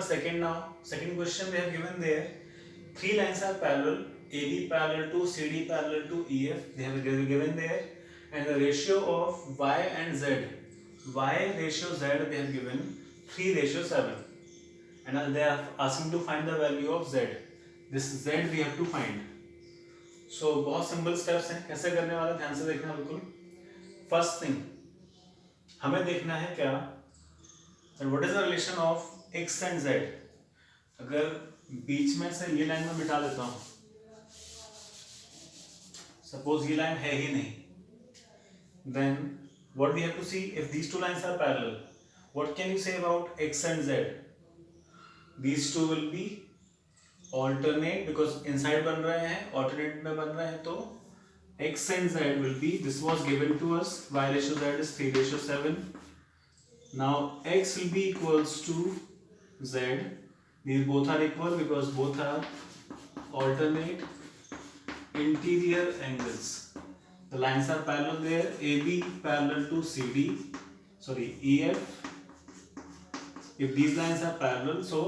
Second now, second question they have given there. Three lines are parallel, AB parallel to CD parallel to EF. They have given there, and the ratio of Y and Z. Y ratio Z they have given 3:7, and they are asking to find the value of Z. This Z we have to find. So बहुत simple steps हैं, कैसे करने वाले ध्यान से देखना बिल्कुल. First thing हमें देखना है क्या, what is the relation of x and Z. अगर बीच में से ये लाइन में मिटा देता हूं, सपोज ये लाइन है ही नहीं, then what we have to see if these two lines are parallel, what can you say about X and Z. These two will be alternate because inside बन रहे हैं, ऑल्टरनेट में बन रहे हैं, तो x and z will be, this was given to us, y ratio z is 3:7. Now x will be equals to z. These both are equal because both are alternate interior angles. The lines are parallel there. AB parallel to CD, sorry EF. If these lines are parallel, so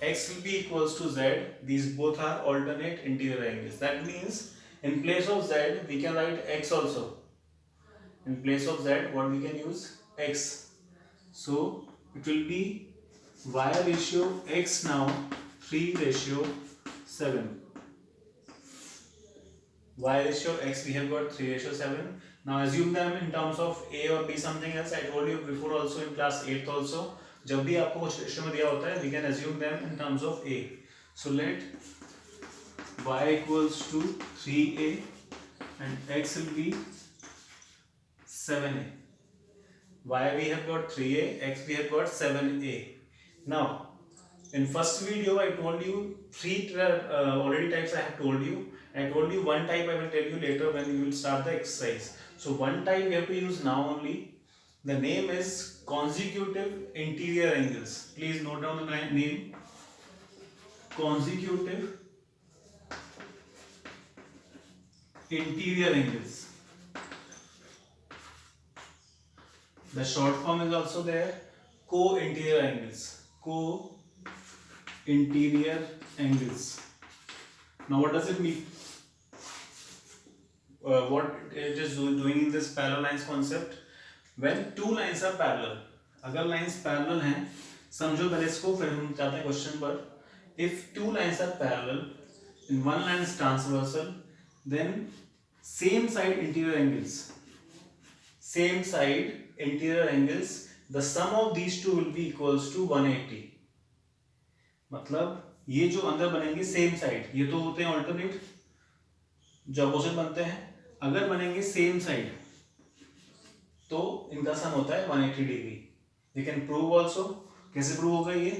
x will be equals to z. These both are alternate interior angles. That means in place of z we can write x also. In place of z what we can use? X. So it will be y ratio x now 3:7. Y ratio x we have got 3:7. Now assume them in terms of a or b something else. I told you before also in class 8th also, जब भी आपको कुछ ratio में दिया होता है we can assume them in terms of a. So let y equals to 3a and x will be 7a. Y we have got 3a, x we have got 7a. Now in first video I told you three already types I have told you. I told you one type I will tell you later when you will start the exercise. So one type we have to use now only. The name is consecutive interior angles. Please note down the name. Consecutive interior angles. The short form is also there. Co-interior angles. Co-interior angles. Now what does it mean? What it is doing in this parallel lines concept? When two lines are parallel, अगर lines parallel हैं, समझो पहले इसको, फिर हम जाते हैं question पर. If two lines are parallel, in one line is transversal, then same side interior angles, the sum of these two will be equals to 180. मतलब ये जो अंदर बनेंगे सेम साइड, ये तो होते हैं ऑल्टरनेट जो अपोजिट बनते हैं, अगर बनेंगे सेम साइड तो इनका सम होता है 180 degree. We can prove also. कैसे प्रूव होगा ये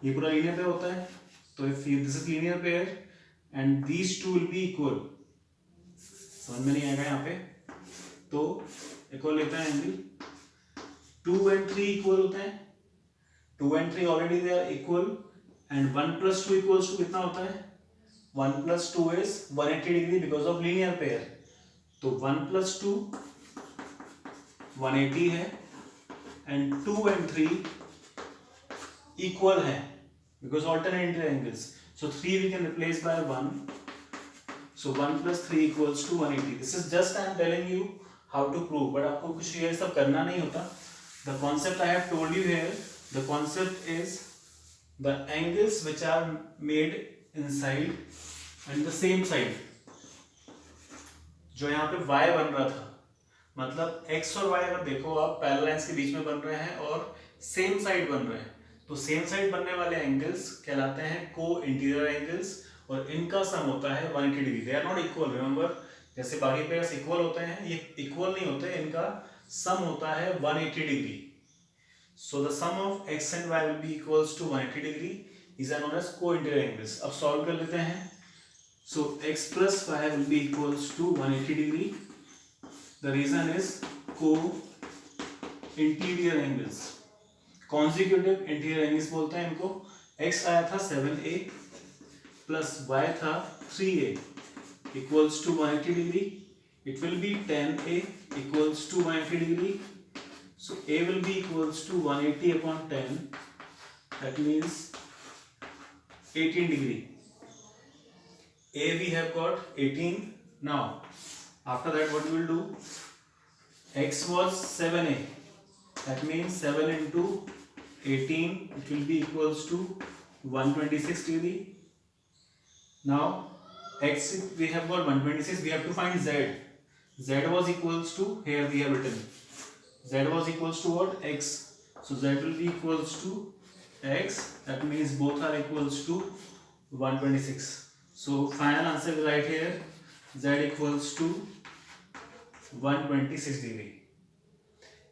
पूरा लीनियर पेयर होता है, तो if this is linear pair and these two will be equal, समझ में नहीं आएगा यहाँ पे, तो इक्वल लेता है एंगल. 2 and 3 इक्वल होते हैं, 2 and 3 already they are equal, and 1 + 2 equals to कितना होता है? 1 + 2 is 180 degree because of linear pair. तो 1 + 2 180 है, एंड 2 and 3 इक्वल है because alternate angles. So 3 we can replace by 1. So 1 + 3 = 180. This is just I am telling you how to prove, but आपको कुछ ये सब करना नहीं होता. The concept I have told you here, the concept is the angles which are made inside and the same side. जो यहाँ पे y बन रहा था, मतलब x और y अगर देखो आप पैरेलल लाइंस के बीच में बन रहे हैं और सेम साइड बन रहे हैं, तो सेम साइड बनने वाले एंगल्स कहलाते हैं को इंटीरियर एंगल्स, और इनका सम होता है 180 degree. They are not equal, remember. जैसे बाकी पेयर्स इक्वल होते हैं, ये इक्वल नहीं होते, इनका सम होता है 180 degree. So the sum of x and y will be equals to 180 degree. these are known as co-interior angles. अब सॉल्व कर लेते हैं. So x + y will be equals to 180 degree. The reason is co-interior angles. consecutive interior angles बोलते हैं इनको. x आया था 7a plus y था 3a equals to 180 degree. It will be 10a equals to 180 degree. So a will be equals to 180 upon 10 that means 18 degree. A we have got 18. Now after that what we will do, x was 7a, that means 7 into 18, it will be equals to 126 degree. Now x we have got 126, we have to find z. Z was equals to, here we have written z was equals to what, x. So z will be equals to x, that means both are equals to 126. So final answer is right here, z equals to 126 degree.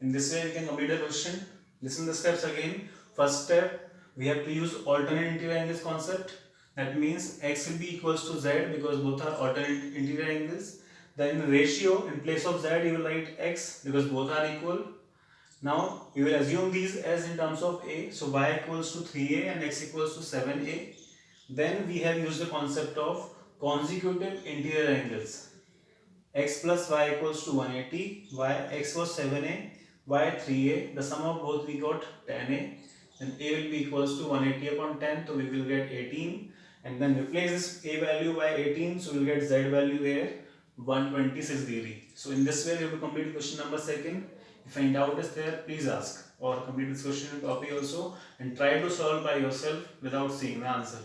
In this way we can complete the question. Listen the steps again. First step, we have to use alternate interior angles concept. That means x will be equals to z because both are alternate interior angles. Then in ratio, in place of z you will write x because both are equal. Now we will assume these as in terms of a. So y equals to 3a and x equals to 7a. Then we have used the concept of consecutive interior angles. X plus y equals to 180, x was 7a, y 3a, the sum of both we got 10a, and a will be equals to 180 upon 10, so we will get 18, and then replace this a value by 18, so we will get z value here 126 degree. So in this way you have to complete question number 2. If any doubt is there, please ask, or complete this question in copy also and try to solve by yourself without seeing the answer.